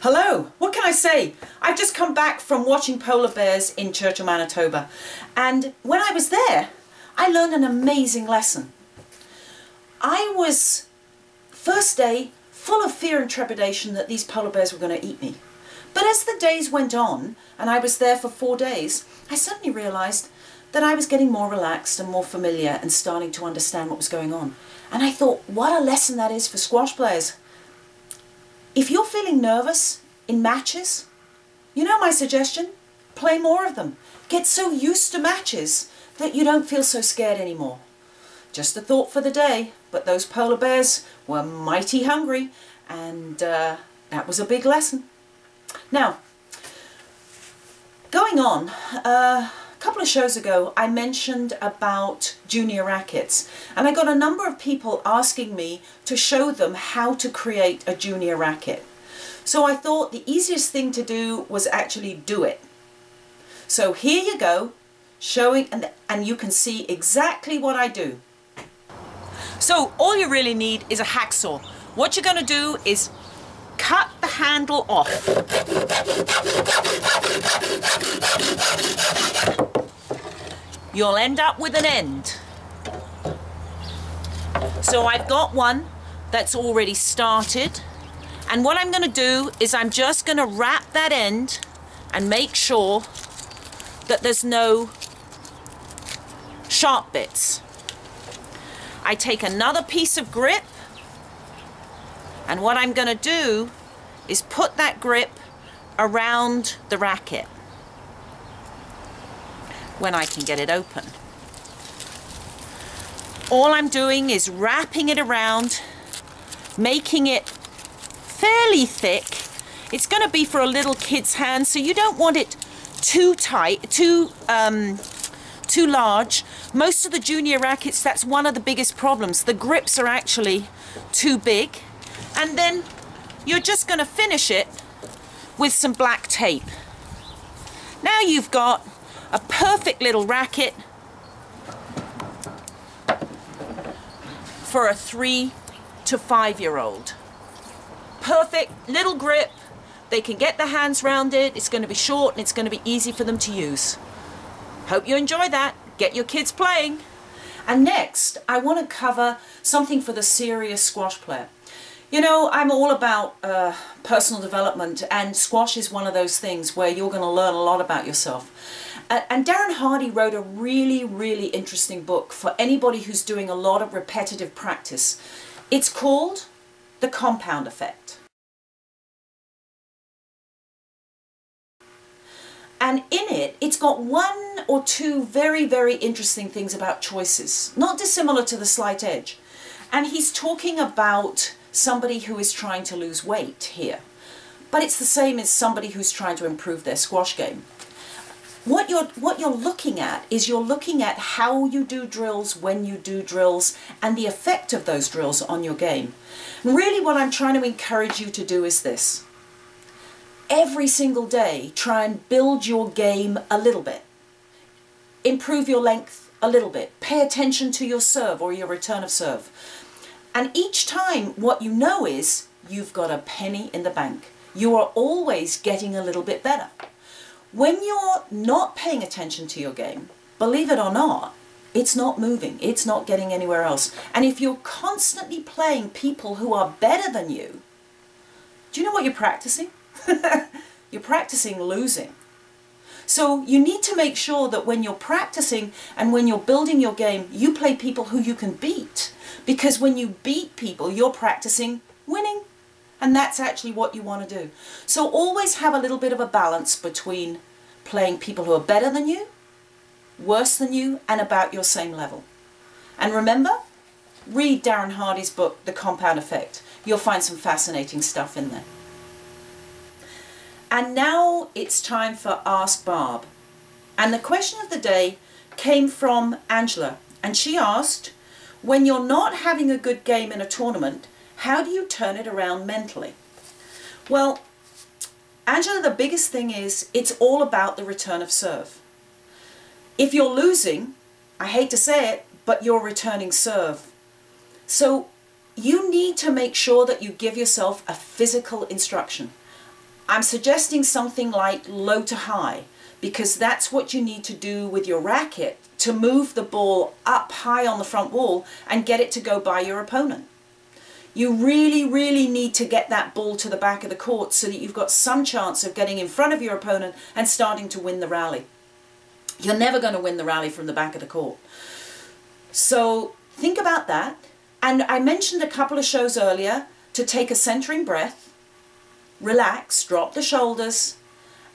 Hello, what can I say? I've just come back from watching polar bears in Churchill, Manitoba, and when I was there I learned an amazing lesson. I was, first day, full of fear and trepidation that these polar bears were going to eat me. But as the days went on, and I was there for 4 days, I suddenly realised that I was getting more relaxed and more familiar and starting to understand what was going on. And I thought, what a lesson that is for squash players. If you're feeling nervous in matches, you know my suggestion? Play more of them. Get so used to matches that you don't feel so scared anymore. Just a thought for the day, but those polar bears were mighty hungry, and that was a big lesson. Now, going on, a couple of shows ago I mentioned about junior rackets, and I got a number of people asking me to show them how to create a junior racket. So I thought the easiest thing to do was actually do it. So here you go, showing, and you can see exactly what I do. So all you really need is a hacksaw. What you're going to do is cut the handle off. You'll end up with an end. So I've got one that's already started, and what I'm going to do is I'm just going to wrap that end and make sure that there's no sharp bits. I take another piece of grip, and what I'm going to do is put that grip around the racket when I can get it open. All I'm doing is wrapping it around, making it fairly thick. It's going to be for a little kid's hand, so you don't want it too tight, too large. Most of the junior rackets, that's one of the biggest problems. The grips are actually too big. And then you're just going to finish it with some black tape. Now you've got a perfect little racket for a 3 to 5-year-old. Perfect little grip. They can get their hands round it. It's going to be short and it's going to be easy for them to use. Hope you enjoy that. Get your kids playing. And next, I want to cover something for the serious squash player. You know, I'm all about personal development, and squash is one of those things where you're going to learn a lot about yourself. And Darren Hardy wrote a really, really interesting book for anybody who's doing a lot of repetitive practice. It's called The Compound Effect. And in it, it's got 1 or 2 very, very interesting things about choices, not dissimilar to the slight edge. And he's talking about somebody who is trying to lose weight here. But it's the same as somebody who's trying to improve their squash game. What you're looking at is you're looking at how you do drills, when you do drills, and the effect of those drills on your game. And really what I'm trying to encourage you to do is this. Every single day, try and build your game a little bit. Improve your length a little bit. Pay attention to your serve or your return of serve. And each time, what you know is you've got a penny in the bank. You are always getting a little bit better. When you're not paying attention to your game, believe it or not, it's not moving. It's not getting anywhere else. And if you're constantly playing people who are better than you, do you know what you're practicing? You're practicing losing. So you need to make sure that when you're practicing and when you're building your game, you play people who you can beat. Because when you beat people, you're practicing winning. And that's actually what you want to do. So always have a little bit of a balance between playing people who are better than you, worse than you, and about your same level. And remember, read Darren Hardy's book, The Compound Effect. You'll find some fascinating stuff in there. And now it's time for Ask Barb. And the question of the day came from Angela. And she asked, when you're not having a good game in a tournament, how do you turn it around mentally? Well, Angela, the biggest thing is it's all about the return of serve. If you're losing, I hate to say it, but you're returning serve. So you need to make sure that you give yourself a physical instruction. I'm suggesting something like low to high, because that's what you need to do with your racket to move the ball up high on the front wall and get it to go by your opponent. You really, really need to get that ball to the back of the court so that you've got some chance of getting in front of your opponent and starting to win the rally. You're never going to win the rally from the back of the court. So think about that. And I mentioned a couple of shows earlier to take a centering breath, relax, drop the shoulders,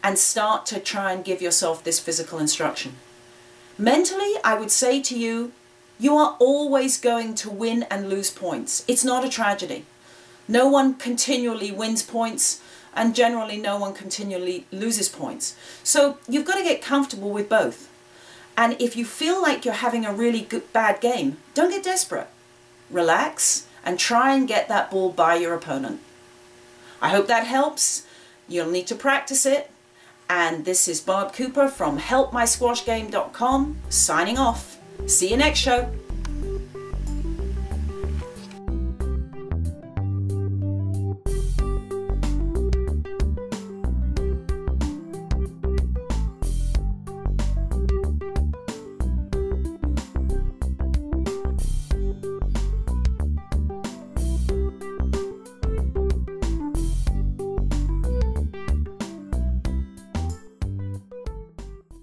and start to try and give yourself this physical instruction. Mentally, I would say to you, you are always going to win and lose points. It's not a tragedy. No one continually wins points, and generally no one continually loses points. So you've got to get comfortable with both. And if you feel like you're having a really bad game, don't get desperate. Relax and try and get that ball by your opponent. I hope that helps. You'll need to practice it. And this is Barb Cooper from HelpMySquashGame.com signing off. See you next show.